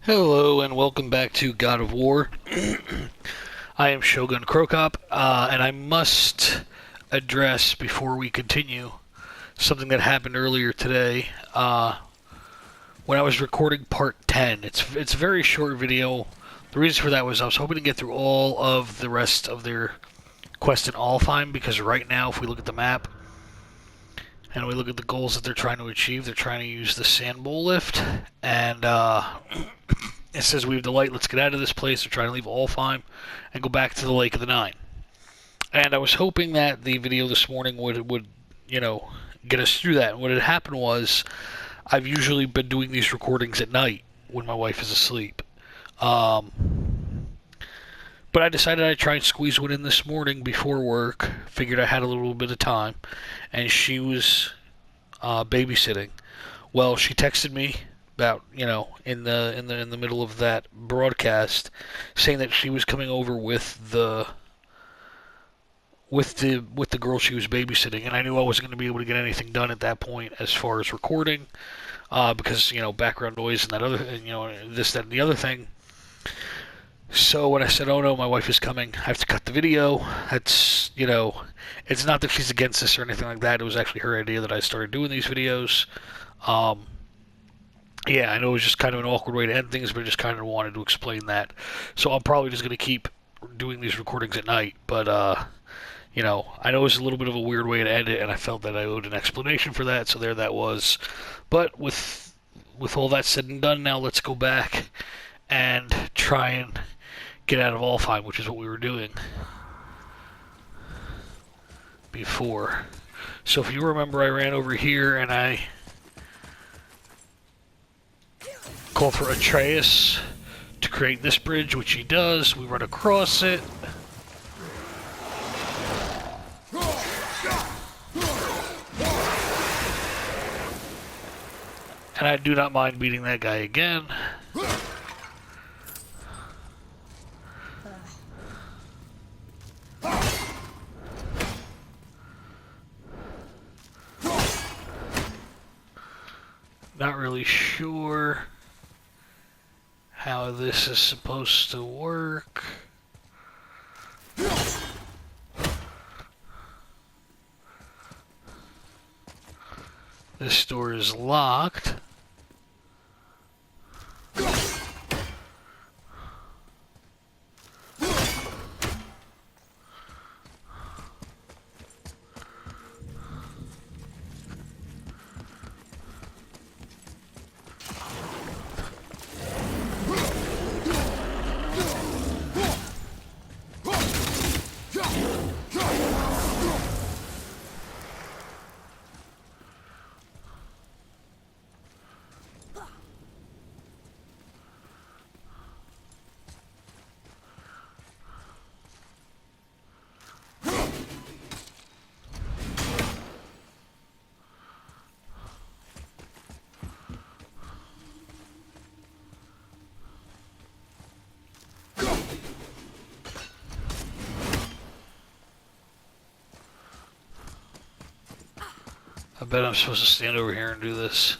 Hello and welcome back to God of War. I am ShogunCroCop, and I must address before we continue something that happened earlier today. When I was recording part 10, it's a very short video. The reason for that was I was hoping to get through all of the rest of their quest in Alfheim, because right now, if we look at the map and we look at the goals that they're trying to achieve, they're trying to use the sand bowl lift, and it says we have the light, let's get out of this place. They're trying to leave Alfheim and go back to the Lake of the Nine. And I was hoping that the video this morning would get us through that. And what had happened was, I've usually been doing these recordings at night when my wife is asleep. But I decided I'd try and squeeze one in this morning before work. Figured I had a little bit of time, and she was babysitting. Well, she texted me about in the middle of that broadcast, saying that she was coming over with the girl she was babysitting, and I knew I wasn't going to be able to get anything done at that point as far as recording, because background noise and that other this, that, and the other thing. So when I said, "Oh no, my wife is coming, I have to cut the video," that's it's not that she's against this or anything like that. It was actually her idea that I started doing these videos. Yeah, I know it was just kind of an awkward way to end things, but I just kind of wanted to explain that. So I'm probably just going to keep doing these recordings at night, but, I know it was a little bit of a weird way to end it, and I felt that I owed an explanation for that, so there that was. But with all that said and done, now let's go back and try and get out of Alfheim, which is what we were doing before. So if you remember, I ran over here, and I call for Atreus to create this bridge, which he does. We run across it. And I do not mind beating that guy again. Not really sure how this is supposed to work. This door is locked. I bet I'm supposed to stand over here and do this.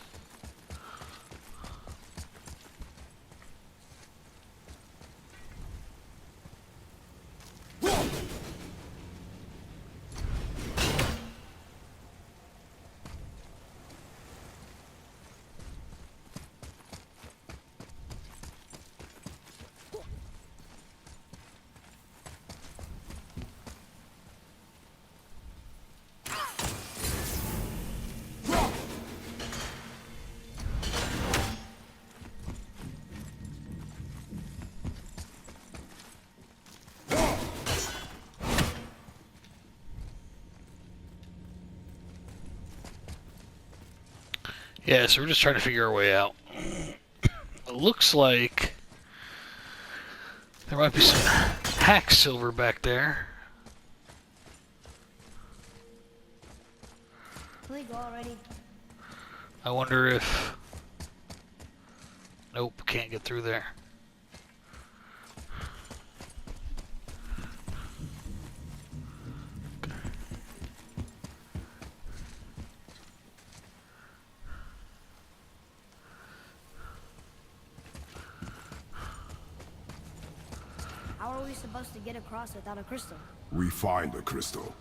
Yeah, so we're just trying to figure our way out. It looks like there might be some hack silver back there. Illegal already. I wonder if... Nope, can't get through there. How are we supposed to get across without a crystal? We find a crystal.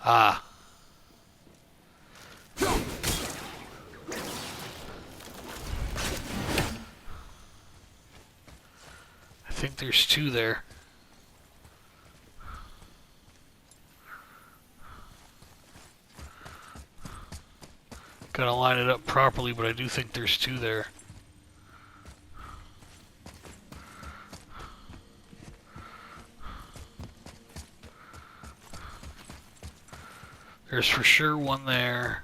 Ah. I think there's two there. Gotta line it up properly, but I do think there's two there. There's for sure one there.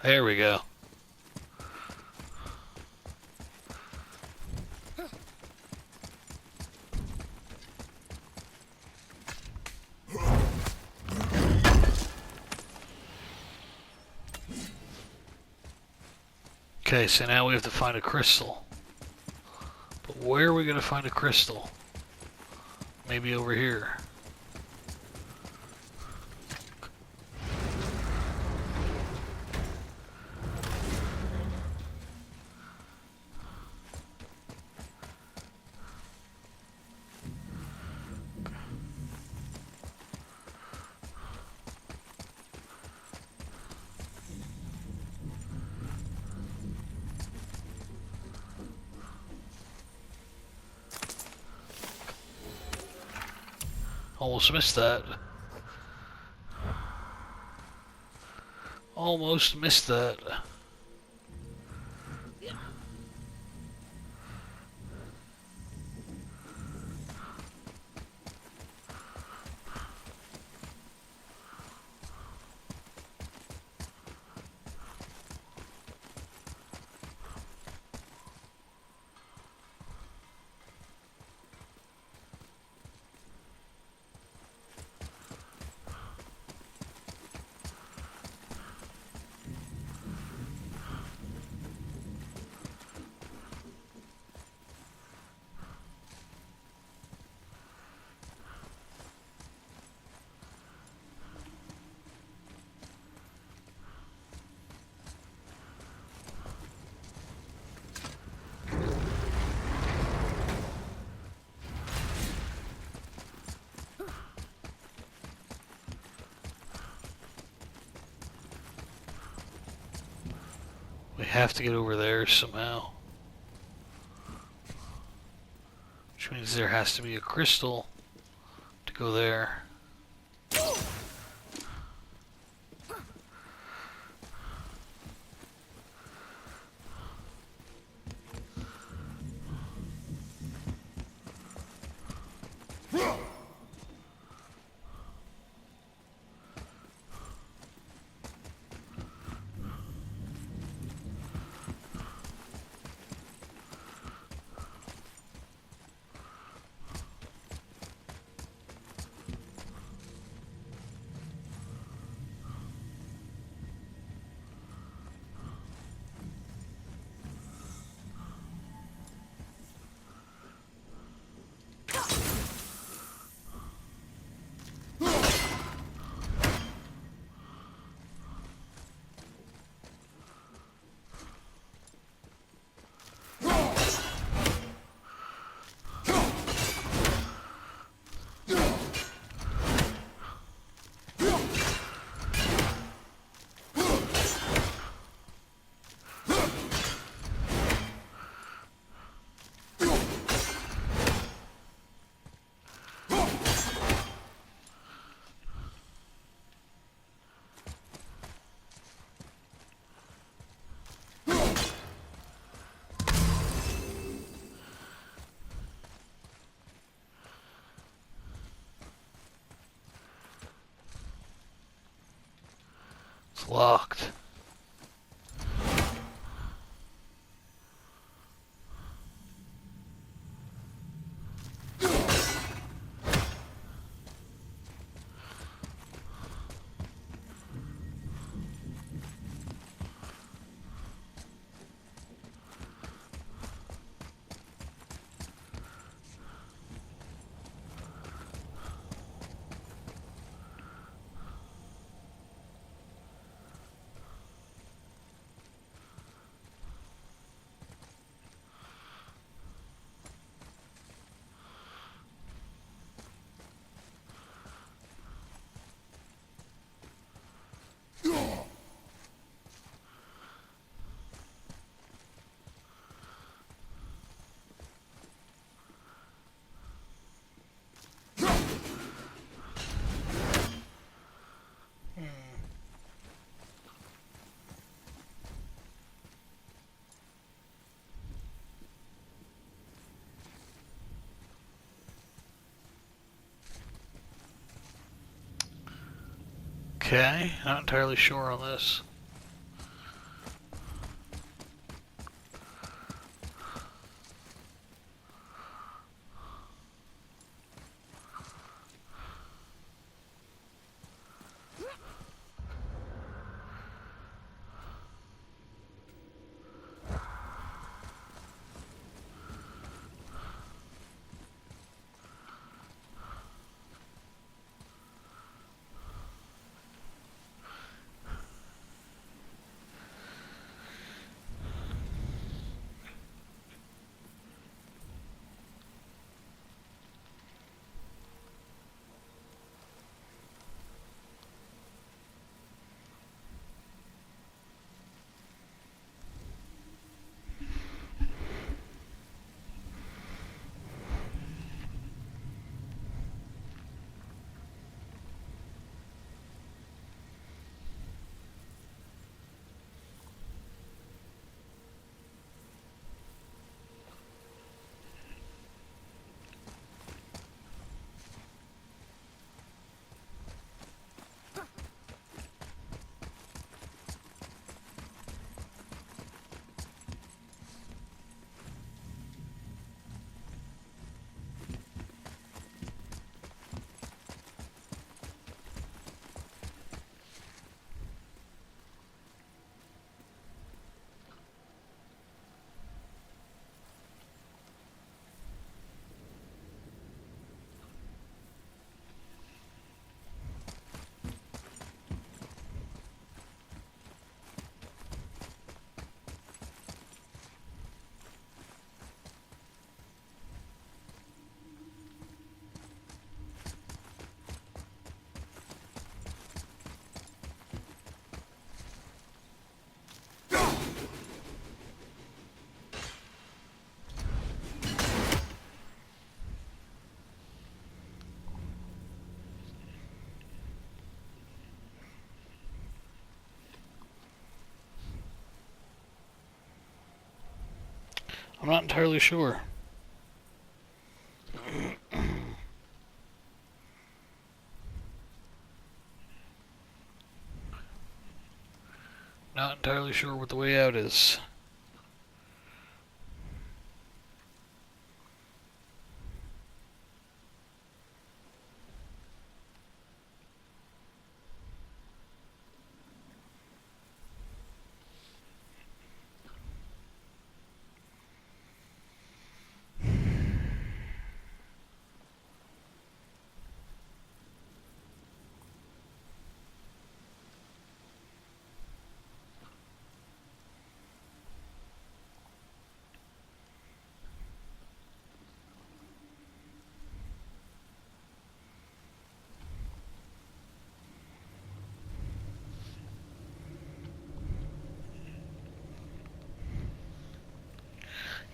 There we go. Okay, so now we have to find a crystal. But where are we going to find a crystal? Maybe over here. Almost missed that. Almost missed that. We have to get over there somehow. Which means there has to be a crystal to go there. locked. Okay, not entirely sure on this. I'm not entirely sure. Not entirely sure what the way out is.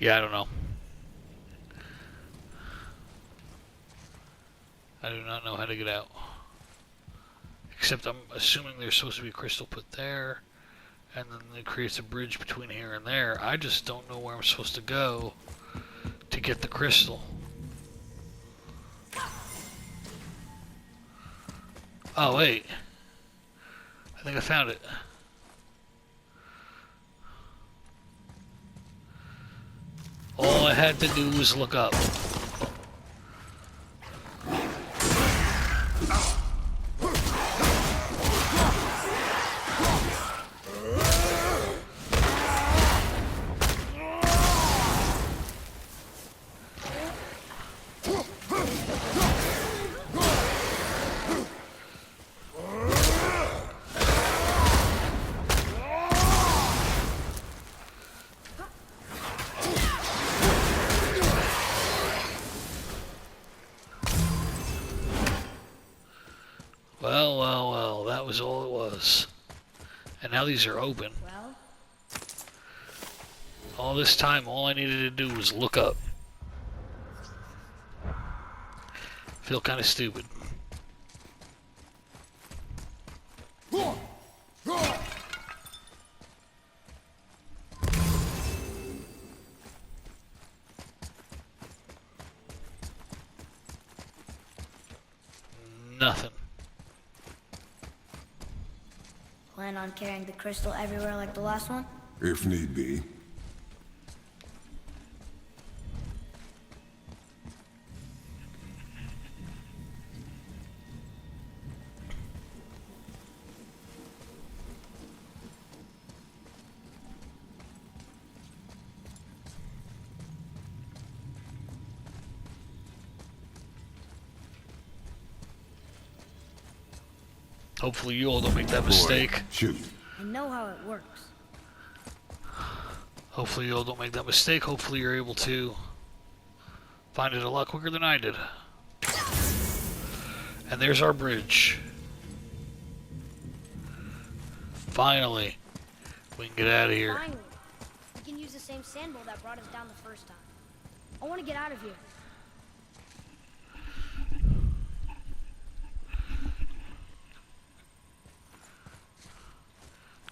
Yeah, I don't know. I do not know how to get out. Except I'm assuming there's supposed to be a crystal put there, and then it creates a bridge between here and there. I just don't know where I'm supposed to go to get the crystal. Oh, wait. I I think I found it. All I had to do was look up. Well, well, well, that was all it was. And now these are open. Well, All this time, all I needed to do was look up. Feel kind of stupid. Nothing. plan on carrying the crystal everywhere like the last one? If need be. Hopefully you all don't make that mistake. Shoot. I know how it works. Hopefully you all don't make that mistake. Hopefully you're able to find it a lot quicker than I did. And there's our bridge. Finally, we can get out of here. Finally, we can use the same sandbowl that brought us down the first time. I want to get out of here.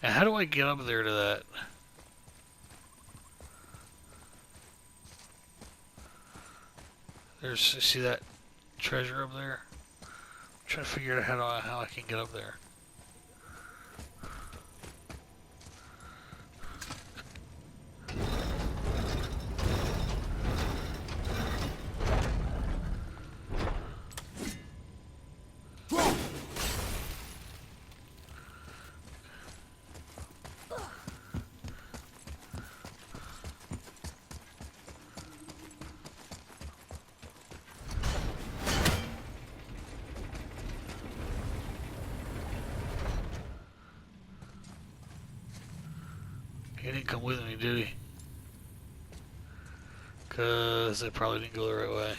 Now, how do I get up there to that? There's, see that treasure up there? I'm trying to figure out how I can get up there. He didn't come with me, did he? Because I probably didn't go the right way.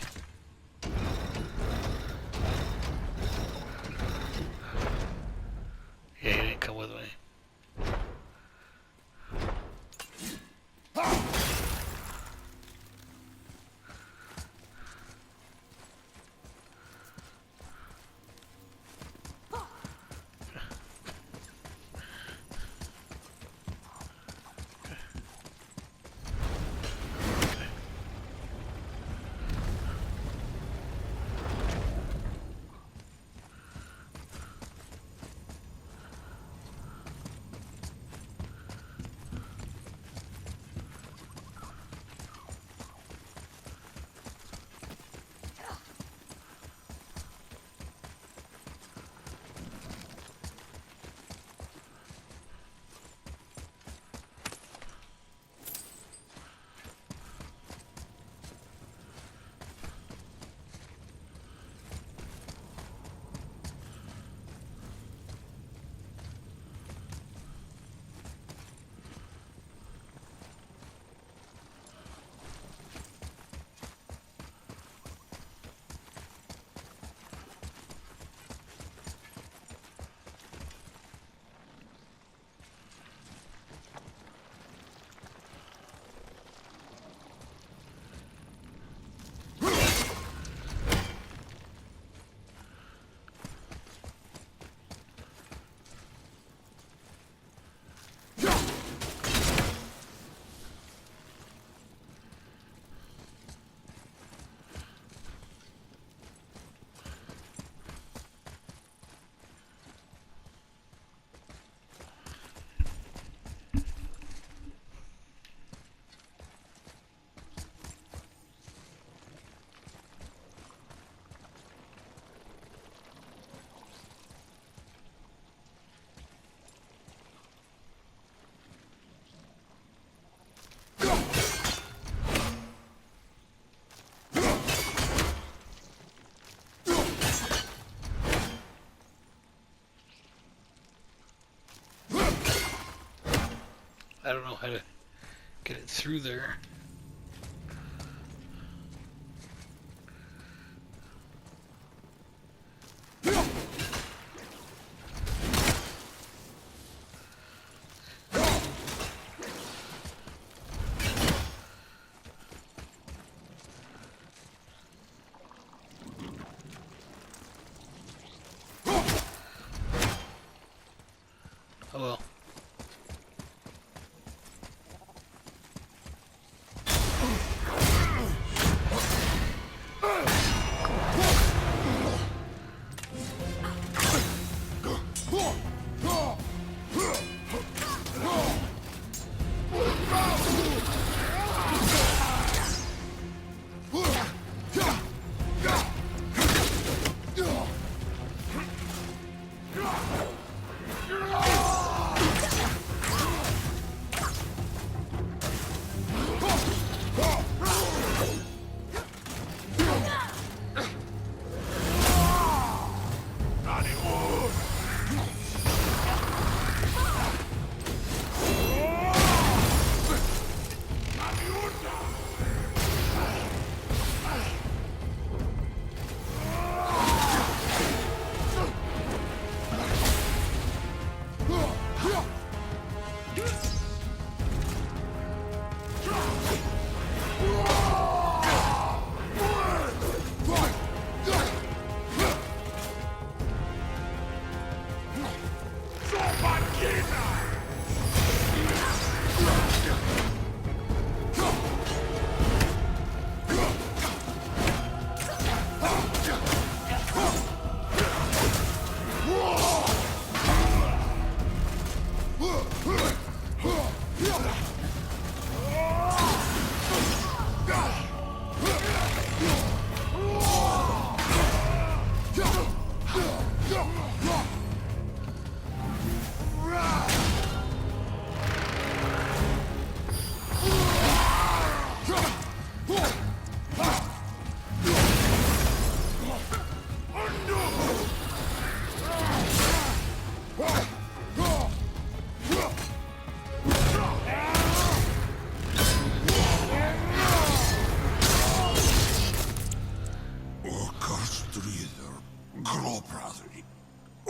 Yeah, he didn't come with me. I don't know how to get it through there. Oh well.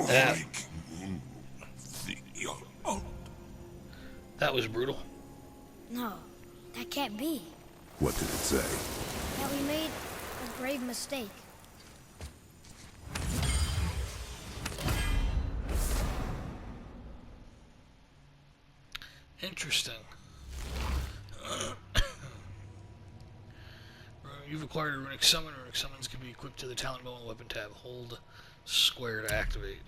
That, that was brutal. No, that can't be. What did it say? That we made a grave mistake. Interesting. You've acquired a runic summon. Runic summons can be equipped to the talent bow and weapon tab. Hold square to activate.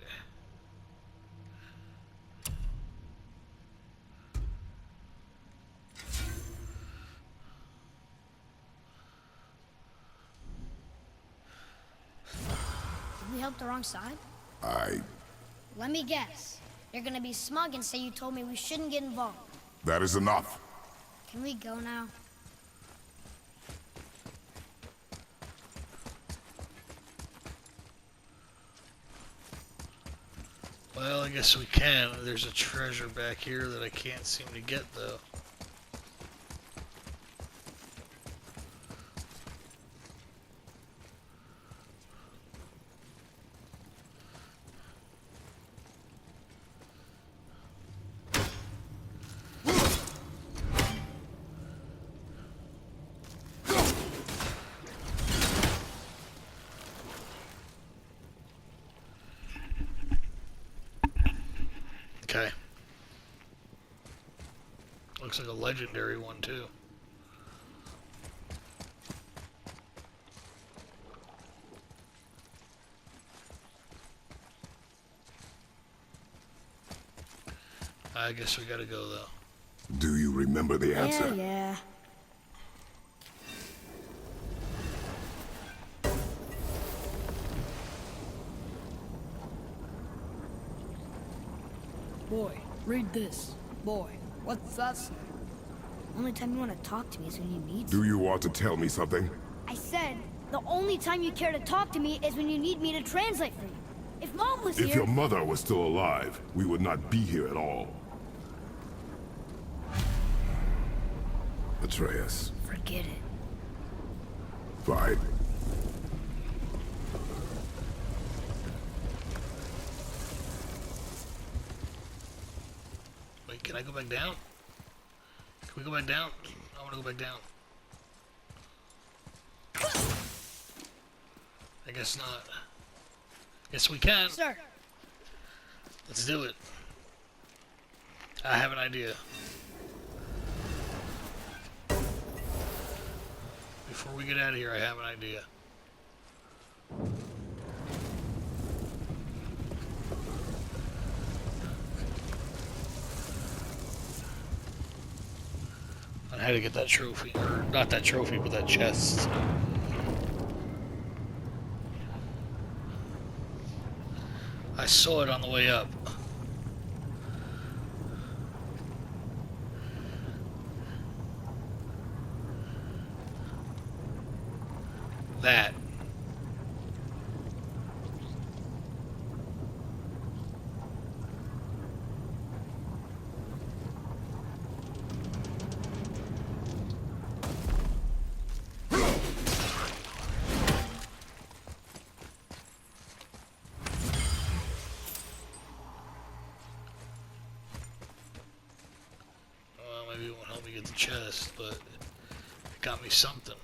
Did we help the wrong side? I... Let me guess. You're gonna be smug and say you told me we shouldn't get involved. That is enough. Can we go now? Well, I guess we can. There's a treasure back here that I can't seem to get, though. Okay. Looks like a legendary one, too. I guess we gotta go, though. Do you remember the answer? Yeah. Boy, read this. Boy, what's that say? Only time you want to talk to me is when you need Do you want to tell me something? I said, the only time you care to talk to me is when you need me to translate for you. If Mom was If here... your mother was still alive, we would not be here at all. Atreus. Forget it. Fine. Wait, can I go back down? Can we go back down? I want to go back down. I guess not. Yes, we can. Sir. Let's do it. I have an idea. Before we get out of here, I have an idea. On how to get that trophy, or not that trophy, but that chest. I saw it on the way up. That. Well, maybe it won't help me get the chest, but it got me something.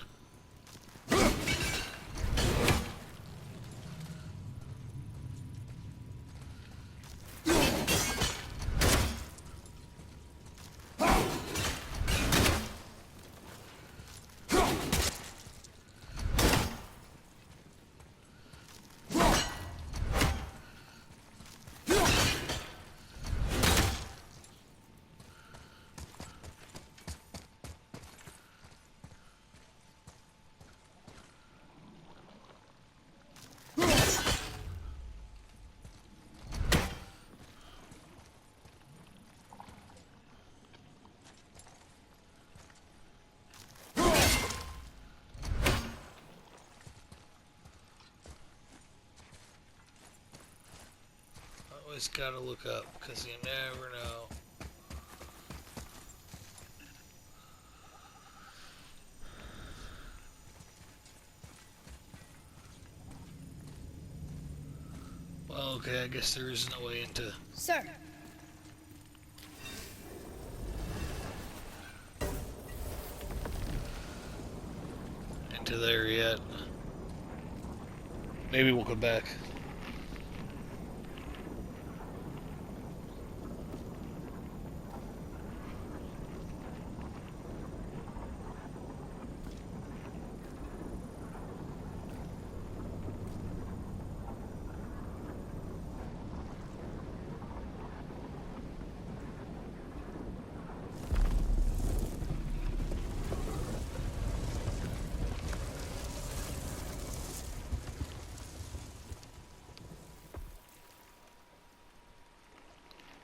Always gotta look up, because you never know. Well, okay, I guess there is no way into... Sir. into there yet. Maybe we'll come back.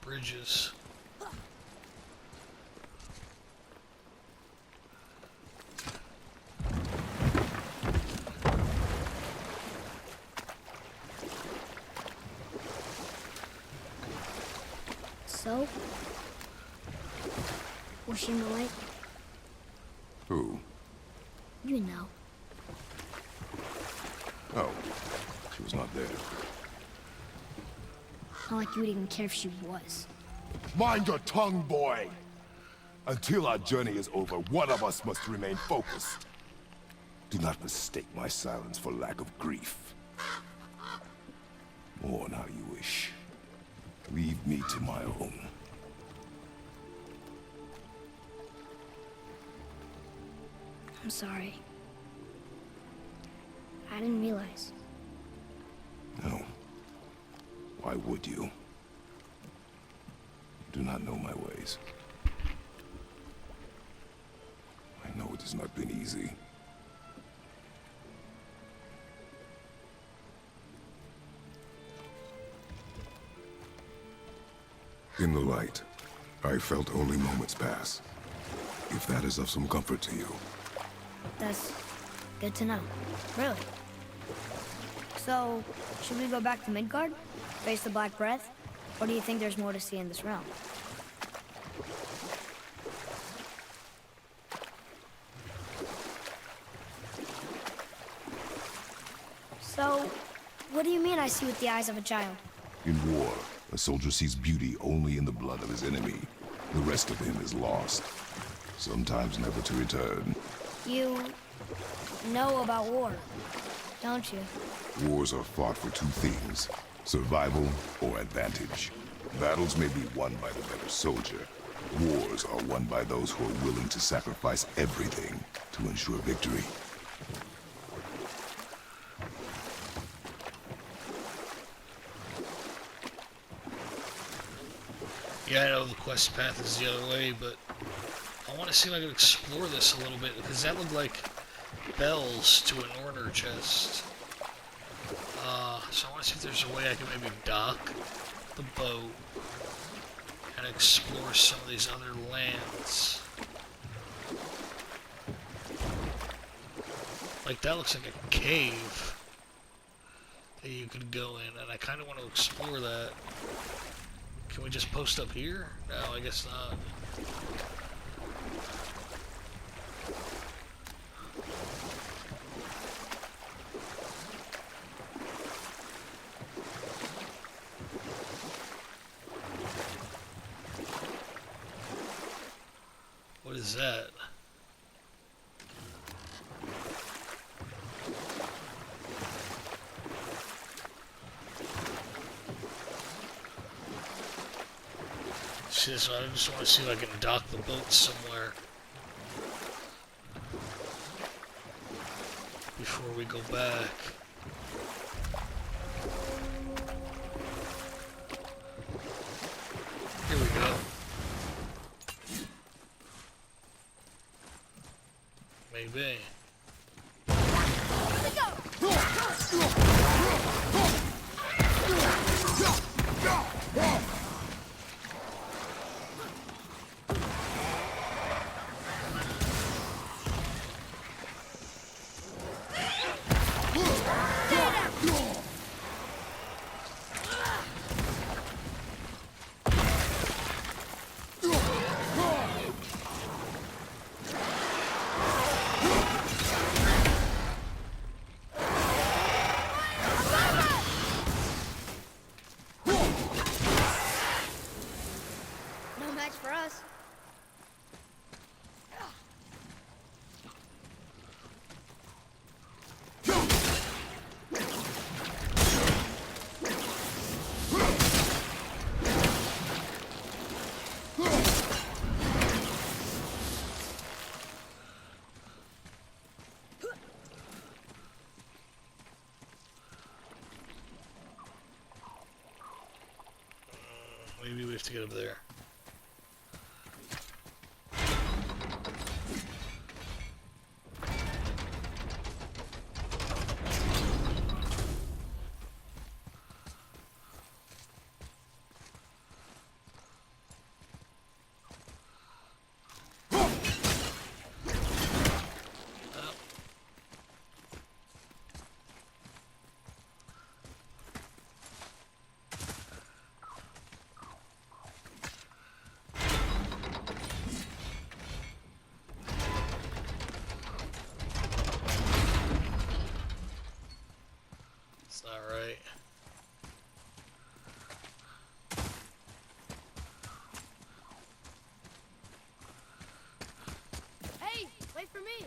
Bridges. So? Was she in the lake? Who? You know. Oh, she was not there. Not like you would even care if she was. Mind your tongue, boy! Until our journey is over, one of us must remain focused. Do not mistake my silence for lack of grief. Mourn how you wish. Leave me to my own. I'm sorry. I didn't realize. No. Why would you? You do not know my ways. I know it has not been easy. In the light, I felt only moments pass. If that is of some comfort to you. That's good to know. Really. So, should we go back to Midgard? Face the Black Breath? Or do you think there's more to see in this realm? So, what do you mean I see with the eyes of a child? In war, a soldier sees beauty only in the blood of his enemy. The rest of him is lost, sometimes never to return. You know about war, don't you? Wars are fought for two things, survival or advantage. Battles may be won by the better soldier. Wars are won by those who are willing to sacrifice everything to ensure victory. Yeah, I know the quest path is the other way, but I want to see if I can explore this a little bit, because that looked like bells to an order chest. So I want to see if there's a way I can maybe dock the boat and explore some of these other lands. Like, that looks like a cave that you could go in, and I kind of want to explore that. Can we just post up here? No, I guess not. What is that? See, so I just want to see if I can dock the boat somewhere before we go back. Here we go. Maybe. No match for us. Maybe we have to get up there. It's not right. Hey, wait for me.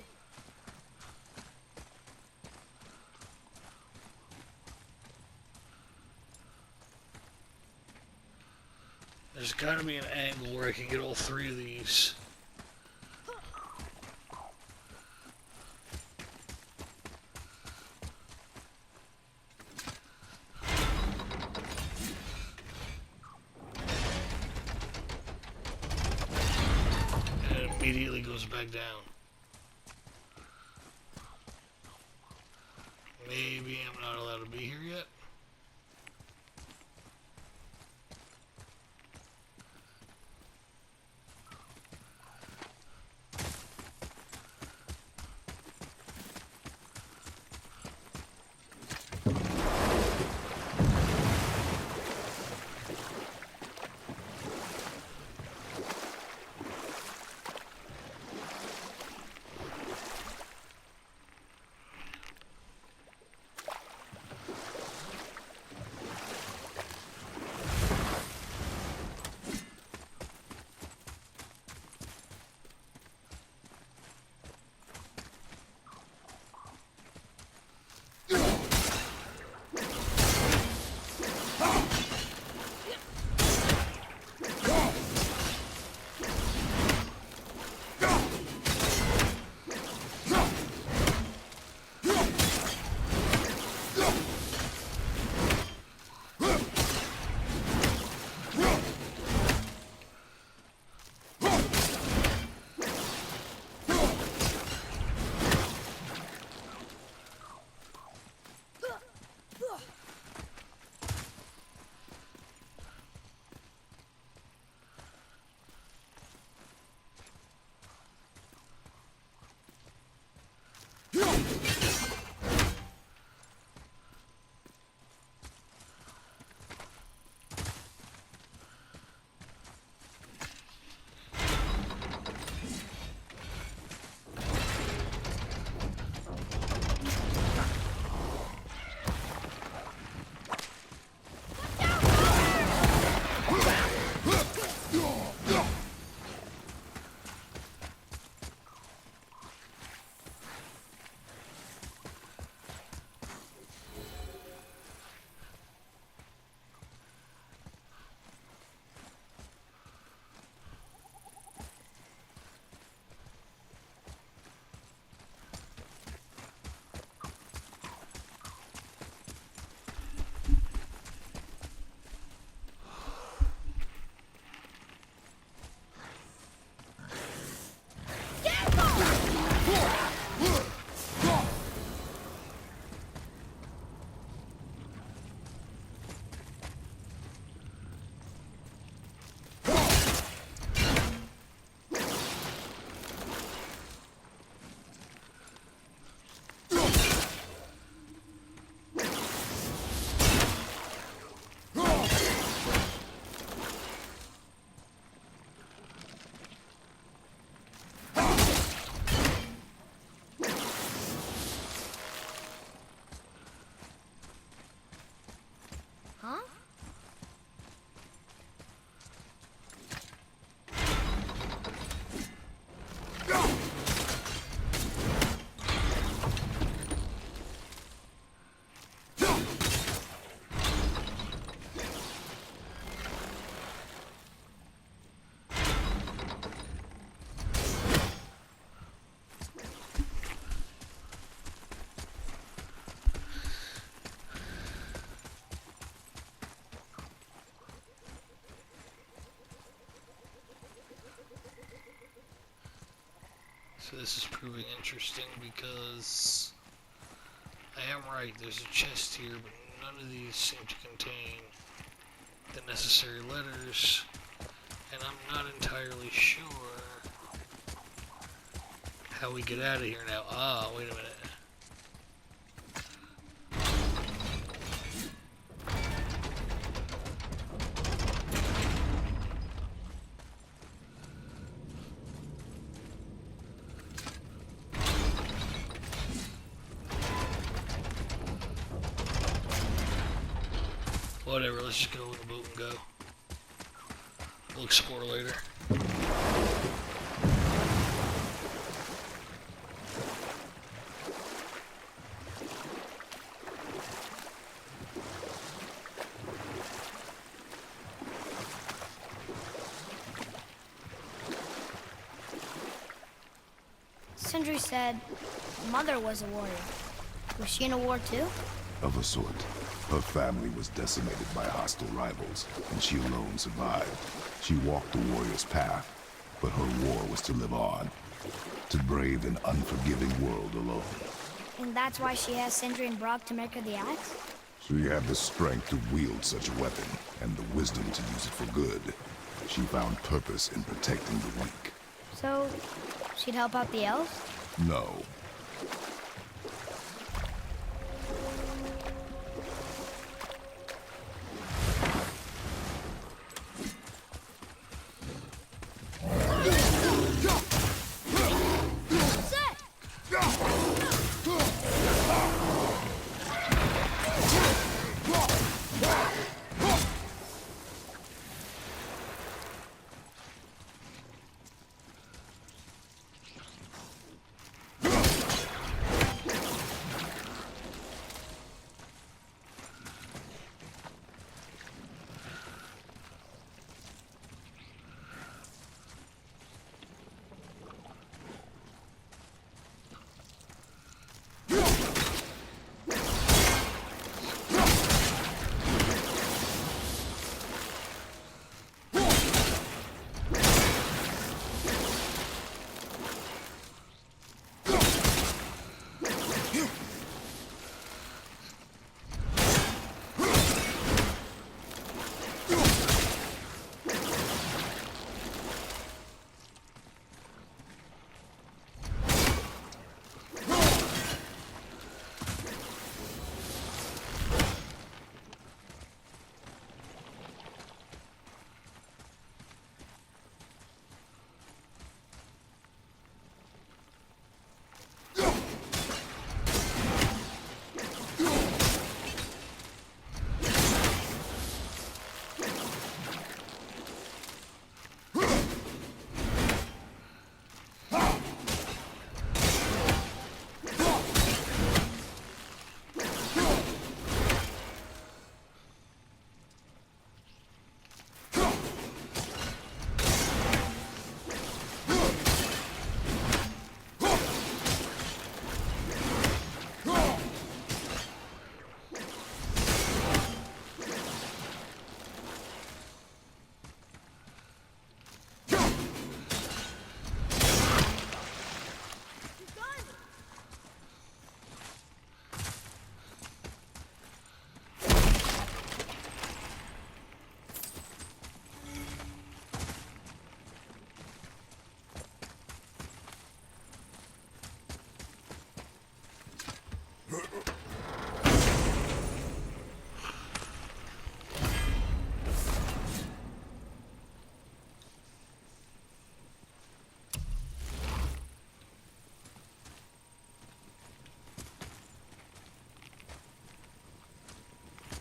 There's gotta be an angle where I can get all three of these. And it immediately goes back down. Maybe I'm not allowed to be here yet. So this is proving interesting because I am right. There's a chest here, but none of these seem to contain the necessary letters, and I'm not entirely sure how we get out of here now. Ah, wait a minute. Whatever, let's just go in the boat and go. We'll explore later. Sindri said Mother was a warrior. Was she in a war too? Of a sort. Her family was decimated by hostile rivals, and she alone survived. She walked the warrior's path, but her war was to live on, to brave an unforgiving world alone. And that's why she has Sindri and Brock to make her the axe? She had the strength to wield such a weapon, and the wisdom to use it for good. She found purpose in protecting the weak. So, she'd help out the elves? No.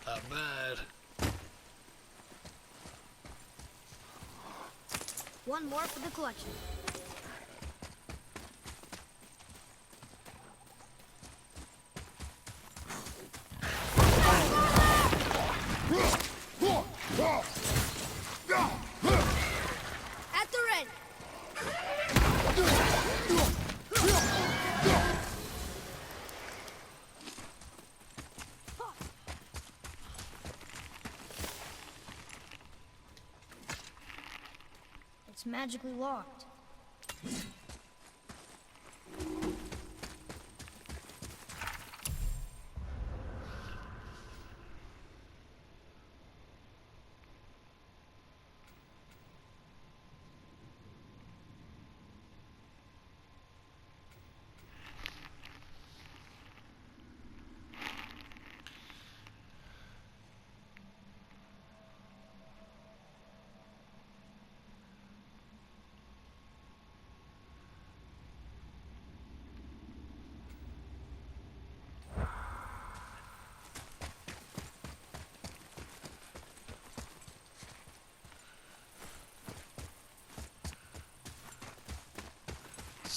Not bad. One more for the collection. At the ready. It's magically locked.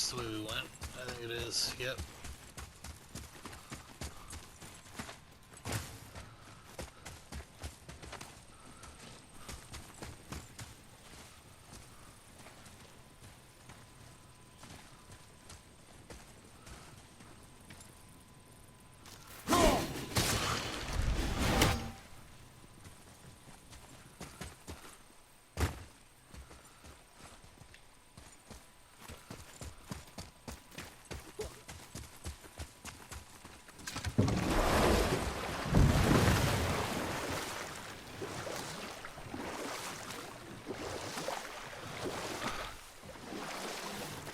that's the way we went. I think it is. Yep.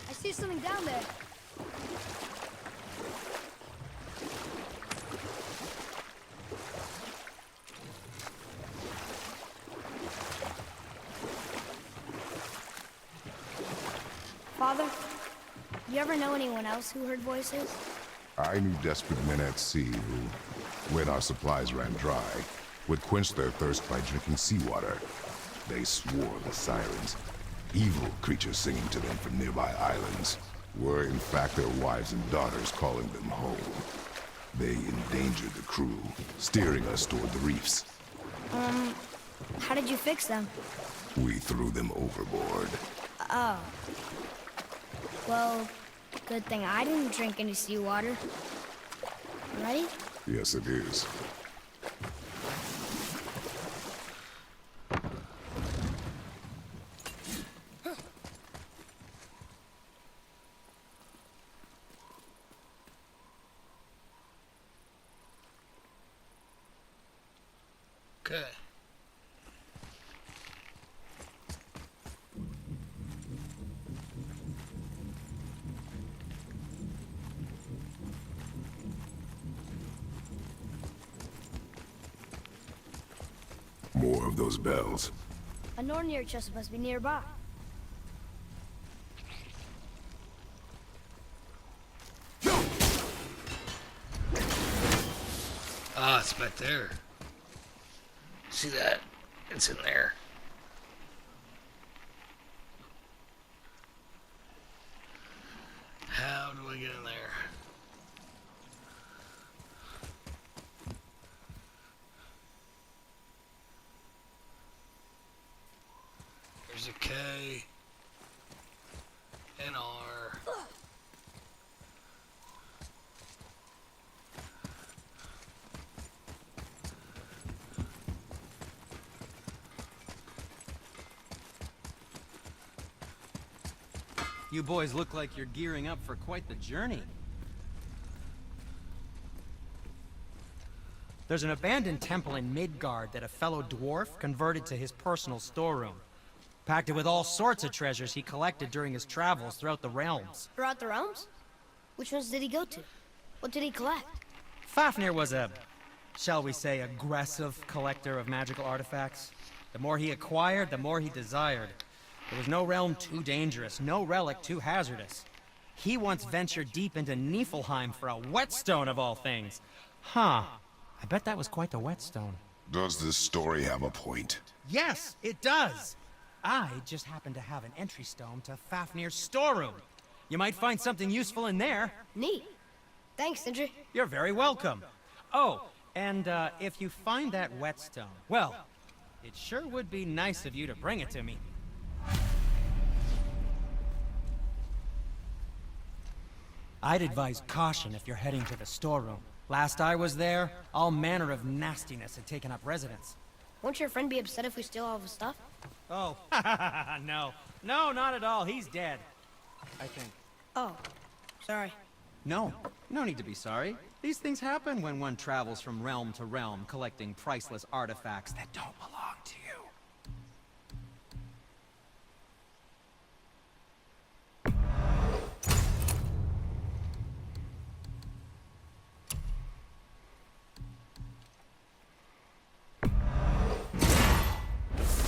I see something down there. Father, you ever know anyone else who heard voices? I knew desperate men at sea who, when our supplies ran dry, would quench their thirst by drinking seawater. They swore the sirens, evil creatures singing to them from nearby islands, were in fact their wives and daughters calling them home. They endangered the crew, steering us toward the reefs. How did you fix them? We threw them overboard. Oh. Well, good thing I didn't drink any seawater. Ready? Yes, it is. Okay. More of those bells. A Nornir chest must be nearby. Ah, it's back there. See that? It's in there. How do I get in there? There's a K, an R. You boys look like you're gearing up for quite the journey. There's an abandoned temple in Midgard that a fellow dwarf converted to his personal storeroom. Packed it with all sorts of treasures he collected during his travels throughout the realms. Throughout the realms? Which ones did he go to? What did he collect? Fafnir was a, shall we say, aggressive collector of magical artifacts. The more he acquired, the more he desired. There was no realm too dangerous, no relic too hazardous. He once ventured deep into Niflheim for a whetstone of all things. Huh. I bet that was quite the whetstone. Does this story have a point? Yes, it does! I just happen to have an entry stone to Fafnir's storeroom. You might find something useful in there. Neat. Thanks, Sindri. You're very welcome. Oh, and if you find that whetstone, well, it sure would be nice of you to bring it to me. I'd advise caution if you're heading to the storeroom. Last I was there, all manner of nastiness had taken up residence. Won't your friend be upset if we steal all of his stuff? Oh, no. No, not at all. He's dead. I think. Oh, sorry. No need to be sorry. These things happen when one travels from realm to realm, collecting priceless artifacts that don't belong to you.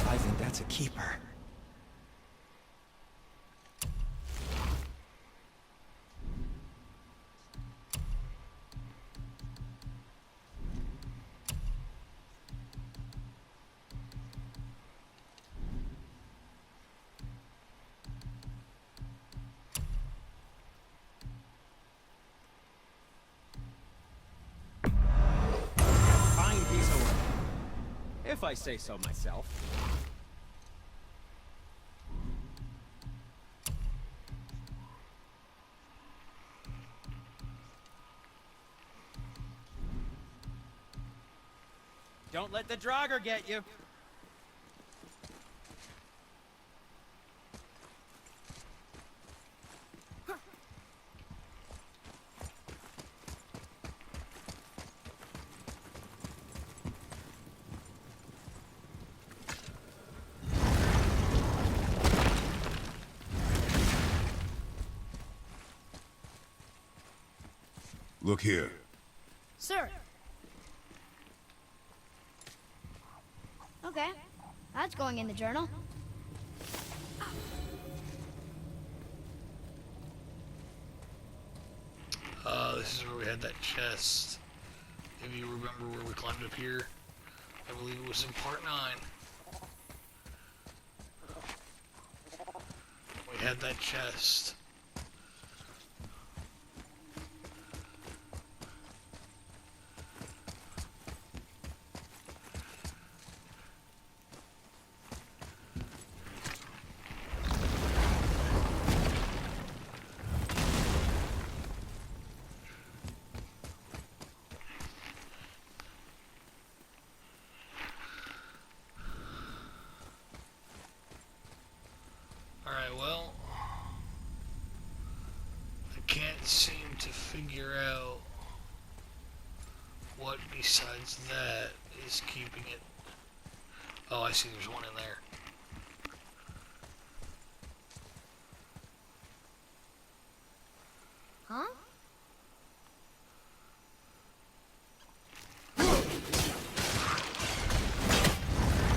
I think that's a keeper. if I say so myself. Don't let the Draugr get you. Look here. Sir. Okay. That's going in the journal. This is where we had that chest. If you remember where we climbed up here, I believe it was in part 9. We had that chest. Alright, well, I can't seem to figure out what besides that is keeping it. Oh, I see, there's one in there. Huh?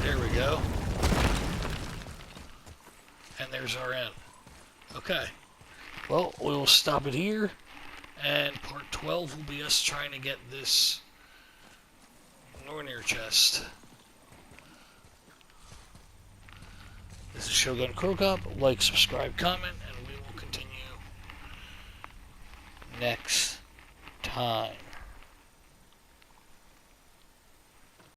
There we go. And there's our end. Okay. Well, we'll stop it here. And part 12 will be us trying to get this Nornir chest. This is ShogunCroCop. Like, subscribe, comment, and we will continue next time.